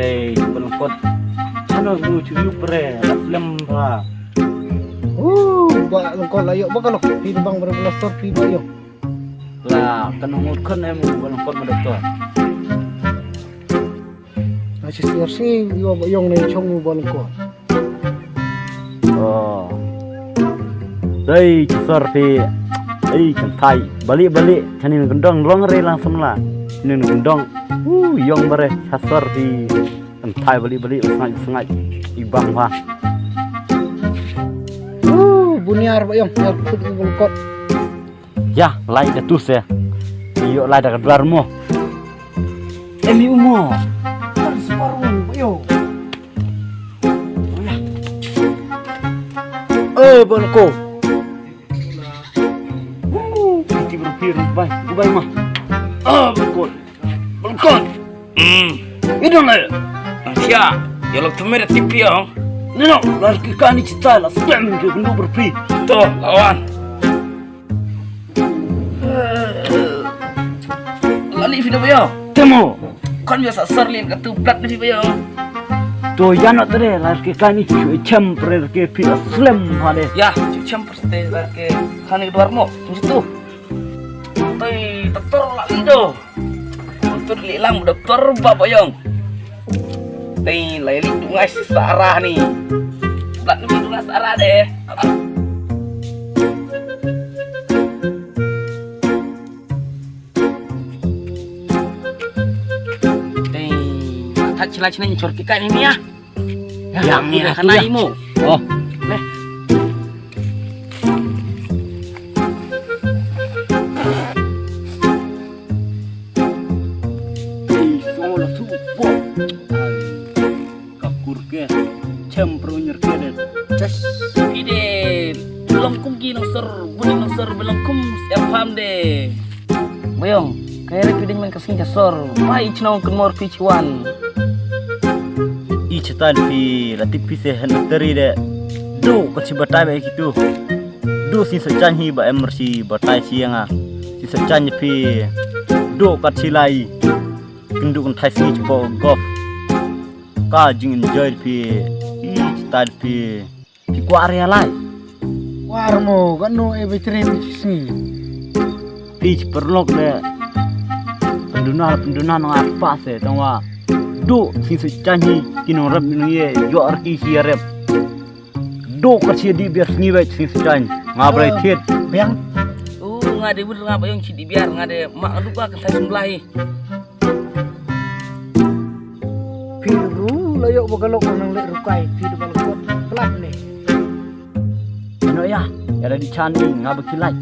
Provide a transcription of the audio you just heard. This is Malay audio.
Hey, balangkot. Ano mo chuyu pre? Laflem ba? Balangkot layo ba kalau pino bang berblasor pino yo. Lah, kanungod kan mo balangkot mo doktor. Asis sih yo yung na chong mo balangkot. Oh. Đây sor thì ấy chẳng thay balik cho nên gendong long re langsung lah nên gendong yong bare sasor thì chẳng thay balik sengai ibang ha Buniar ba yung put balangkot. ya lai ke tu se yo lai da keluar mo emi umo Separuh ba yo. balangkot Goodbye mah. Balkon. Itu lah. Siya, ya lo tumere tipi ya. Nino, lagi kani cita lah. Sudah minggu bendu berpi. Tuh, lawan. Lali video ba ya? Temo. Kan biasa serlin ke tuplat ni ba ya? To yana tere lagi kani cuy cemper ke pi slam hade. Ya, campur ste ke kani keluar mo. Tunggu tu. Tay dokter lali do. Untuk lilang dokter ba yong. Tay lali dungai sarah ni. Plat ni dungai sarah deh. Tak cila-cila nyucur kita ini ya. Yang ini akan naimu. Oh, Leh. soalnya supo. Kakur ke cemper nyerke deh. Just ide belum kugi noser, budi noser belum kum siap paham deh. Boyong, kayak repiding main kesini jasor. Mai cina kemor picuan. Cetan pi latipi se heneteri de do keci batai baik itu do si secan hi ba emersi batai sianga si secan pi do keci lai kenduk entai si cepo golf ka jing enjoy pi cetan pi ku area lai Warmo kan no ebetre sini. pi perlok de penduna nang apa se tangwa do si secan hi kino rap ni yo arki si rap do keci di biar ni baik si secan ngabre tit Bang, Ngade bener ngapa yang cidi biar ngade mak lupa ke saya sembelahi. piru layo ba kalau nang lek rukai piru balangkot. Pelat nih. ano ya ada di candi ngabekilai